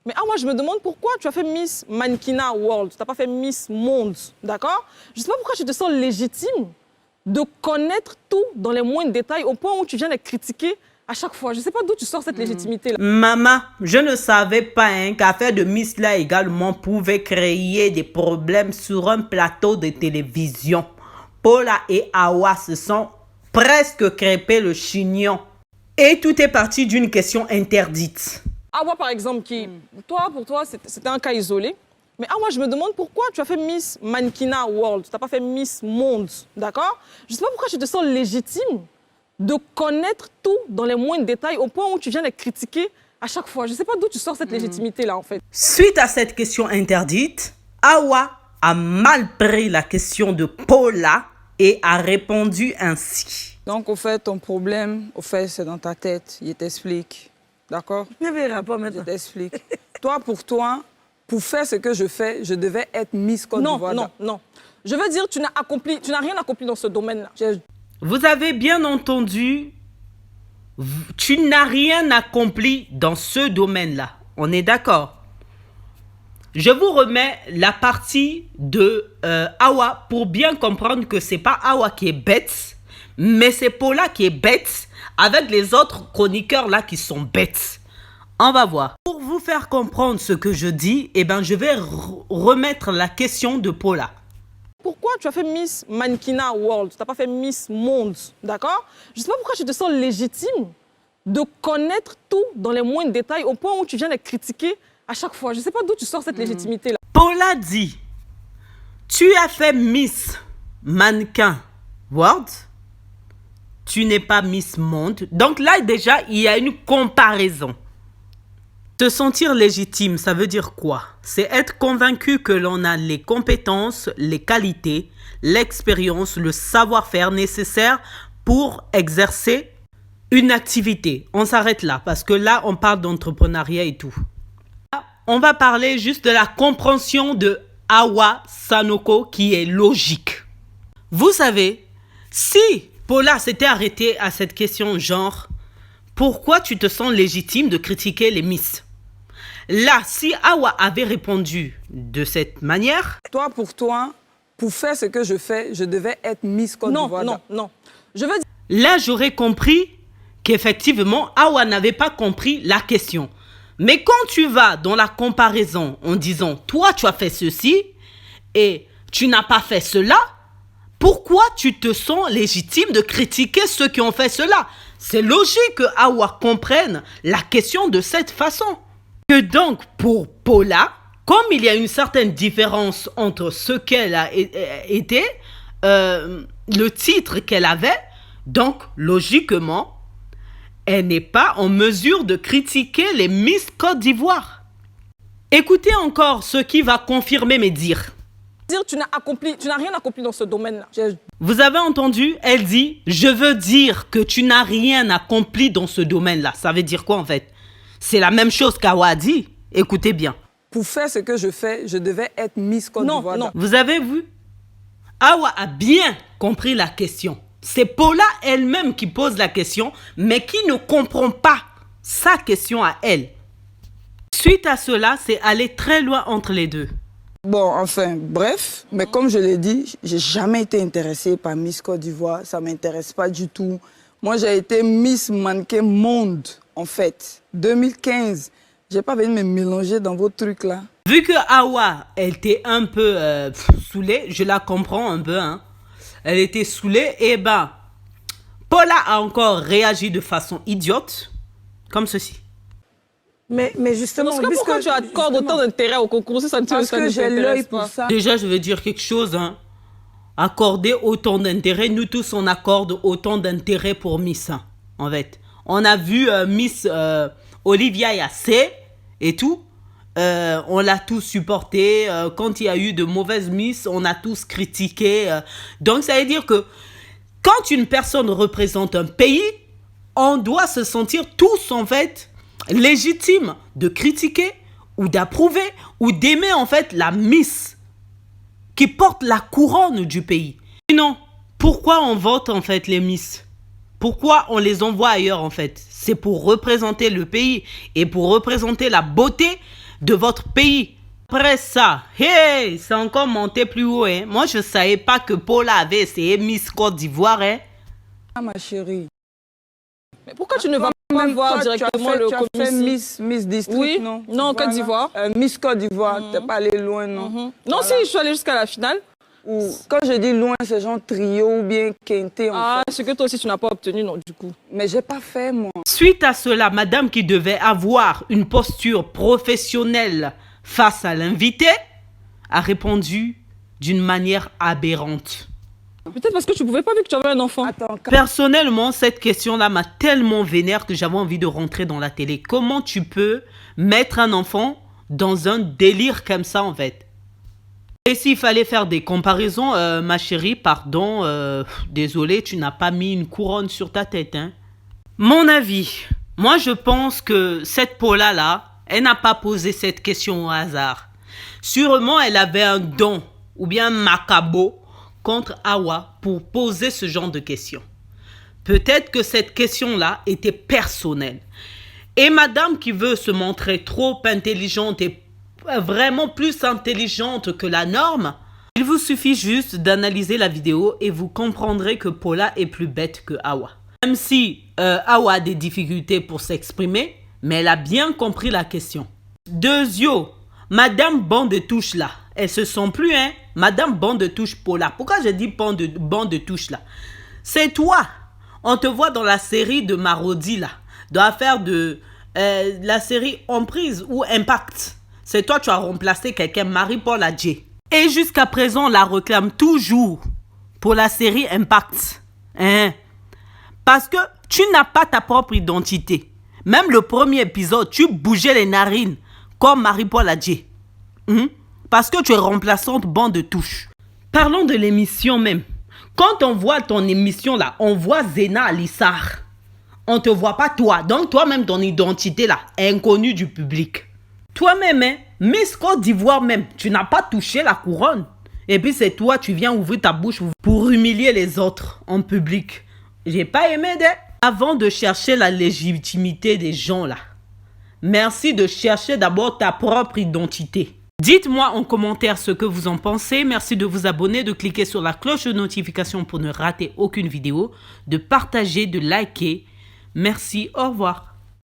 Mais moi, je me demande pourquoi tu as fait Miss Mannequinat World, tu n'as pas fait Miss Monde, d'accord? Je ne sais pas pourquoi tu te sens légitime de connaître tout dans les moindres détails au point où tu viens les critiquer à chaque fois. Je ne sais pas d'où tu sors cette légitimité-là. Maman, je ne savais pas qu'à faire de Miss là également pouvait créer des problèmes sur un plateau de télévision. Paula et Awa se sont presque crêpés le chignon. Et tout est parti d'une question interdite. Awa, par exemple, pour toi, c'était un cas isolé. Mais moi, je me demande pourquoi tu as fait Miss Mannequinat World, tu n'as pas fait Miss Monde, d'accord? Je ne sais pas pourquoi tu te sens légitime de connaître tout dans les moindres détails au point où tu viens les critiquer à chaque fois. Je ne sais pas d'où tu sors cette légitimité-là, en fait. Suite à cette question interdite, Awa a mal pris la question de Paula et a répondu ainsi. Donc, au fait, ton problème, c'est dans ta tête. Il t'explique. D'accord? Il y avait un rapport maintenant. Il t'explique. Toi, pour faire ce que je fais, je devais être Miss Côte d'Ivoire. Non. Je veux dire, tu n'as rien accompli dans ce domaine-là. Vous avez bien entendu, tu n'as rien accompli dans ce domaine-là. On est d'accord? Je vous remets la partie de Awa pour bien comprendre que c'est pas Awa qui est bête, mais c'est Paula qui est bête avec les autres chroniqueurs là qui sont bêtes. On va voir. Pour vous faire comprendre ce que je dis, je vais remettre la question de Paula. Pourquoi tu as fait Miss Mannequinat World, tu n'as pas fait Miss Monde, d'accord? Je ne sais pas pourquoi tu te sens légitime de connaître tout dans les moindres détails au point où tu viens les critiquer à chaque fois. Je ne sais pas d'où tu sors cette légitimité-là. Paula dit, tu as fait Miss Mannequin World, tu n'es pas Miss Monde. Donc là, déjà, il y a une comparaison. Se sentir légitime, ça veut dire quoi? C'est être convaincu que l'on a les compétences, les qualités, l'expérience, le savoir-faire nécessaire pour exercer une activité. On s'arrête là parce que là, on parle d'entrepreneuriat et tout. On va parler juste de la compréhension de Awa Sanoko qui est logique. Vous savez, si Paula s'était arrêtée à cette question genre, pourquoi tu te sens légitime de critiquer les Miss? Là, si Awa avait répondu de cette manière... Toi, pour faire ce que je fais, je devais être Miss Côte d'Ivoire. Non. Je veux dire... Là, j'aurais compris qu'effectivement, Awa n'avait pas compris la question. Mais quand tu vas dans la comparaison en disant, toi, tu as fait ceci et tu n'as pas fait cela, pourquoi tu te sens légitime de critiquer ceux qui ont fait cela? C'est logique que Awa comprenne la question de cette façon. Que donc, pour Paula, comme il y a une certaine différence entre ce qu'elle a été, le titre qu'elle avait, donc, logiquement, elle n'est pas en mesure de critiquer les Miss Côte d'Ivoire. Écoutez encore ce qui va confirmer mes dires. Tu n'as rien accompli dans ce domaine-là. Vous avez entendu? Elle dit, je veux dire que tu n'as rien accompli dans ce domaine-là. Ça veut dire quoi en fait? C'est la même chose qu'Awa a dit. Écoutez bien. Pour faire ce que je fais, je devais être Miss Côte d'Ivoire. Non. Vous avez vu? Awa a bien compris la question. C'est Paula elle-même qui pose la question, mais qui ne comprend pas sa question à elle. Suite à cela, c'est aller très loin entre les deux. Bon, enfin, bref, mais comme je l'ai dit, j'ai jamais été intéressée par Miss Côte d'Ivoire. Ça m'intéresse pas du tout. Moi, j'ai été Miss Mannequin Monde, en fait. 2015. J'ai pas venu me mélanger dans vos trucs là. Vu que Awa, elle était un peu saoulée, je la comprends un peu, hein. Elle était saoulée, et Paula a encore réagi de façon idiote, comme ceci. Mais justement, pourquoi tu accordes autant d'intérêt au concours si ça ne Parce que j'ai l'œil pour ça. Déjà, je veux dire quelque chose, hein. Accorder autant d'intérêt, nous tous, on accorde autant d'intérêt pour Miss, hein, en fait. On a vu Miss Olivia Yassé et tout. On l'a tous supporté. Quand il y a eu de mauvaises Miss, on a tous critiqué. Donc, ça veut dire que quand une personne représente un pays, on doit se sentir tous, en fait, légitimes de critiquer ou d'approuver ou d'aimer, en fait, la Miss qui porte la couronne du pays. Sinon, pourquoi on vote, en fait, les Miss? Pourquoi on les envoie ailleurs, en fait? C'est pour représenter le pays et pour représenter la beauté de votre pays. Après ça, hey, c'est encore monté plus haut. Hein. Moi, je ne savais pas que Paula avait essayé Miss Côte d'Ivoire. Hein. Ah, ma chérie. Mais pourquoi tu ne vas pas Même voir toi, directement le tu as fait Miss District, Oui. non? Non, Côte d'Ivoire. Miss Côte d'Ivoire, t'es pas allé loin, non? Non, Voilà. si, je suis allée jusqu'à la finale. Ou, quand je dis loin, c'est genre trio ou bien quinté, en Ah, fait. ce que toi aussi, tu n'as pas obtenu, non, du coup. Mais j'ai pas fait, moi. Suite à cela, madame qui devait avoir une posture professionnelle face à l'invité a répondu d'une manière aberrante. Peut-être parce que tu pouvais pas vu que tu avais un enfant. Attends, Personnellement, cette question-là m'a tellement vénère que j'avais envie de rentrer dans la télé. Comment tu peux mettre un enfant dans un délire comme ça, en fait? Et s'il fallait faire des comparaisons, ma chérie, pardon, désolé, tu n'as pas mis une couronne sur ta tête. Hein. Mon avis, moi je pense que cette Paula-là, elle n'a pas posé cette question au hasard. Sûrement, elle avait un don ou bien un macabo contre Awa pour poser ce genre de questions. Peut-être que cette question-là était personnelle. Et madame qui veut se montrer trop intelligente et vraiment plus intelligente que la norme, il vous suffit juste d'analyser la vidéo et vous comprendrez que Paula est plus bête que Awa. Même si Awa a des difficultés pour s'exprimer, mais elle a bien compris la question. Deuxio, madame bande de touche là, elle se sent plus, hein? Madame bande de touche Paula. Pourquoi je dis bande de touche là? C'est toi. On te voit dans la série de Marodi là, dans l'affaire de la série Emprise ou Impact. C'est toi, tu as remplacé quelqu'un, Marie-Paul Adjé. Et jusqu'à présent, on la réclame toujours pour la série Impact. Hein? Parce que tu n'as pas ta propre identité. Même le premier épisode, tu bougeais les narines comme Marie-Paul Adjé. Parce que tu es remplaçante bande de touche. Parlons de l'émission même. Quand on voit ton émission là, on voit Zena Alissar. On ne te voit pas toi. Donc toi-même, ton identité là, est inconnue du public. Toi-même, hein, Miss Côte d'Ivoire même, tu n'as pas touché la couronne. Et puis c'est toi, tu viens ouvrir ta bouche pour humilier les autres en public. J'ai pas aimé Avant de chercher la légitimité des gens là, merci de chercher d'abord ta propre identité. Dites-moi en commentaire ce que vous en pensez. Merci de vous abonner, de cliquer sur la cloche de notification pour ne rater aucune vidéo, de partager, de liker. Merci, au revoir.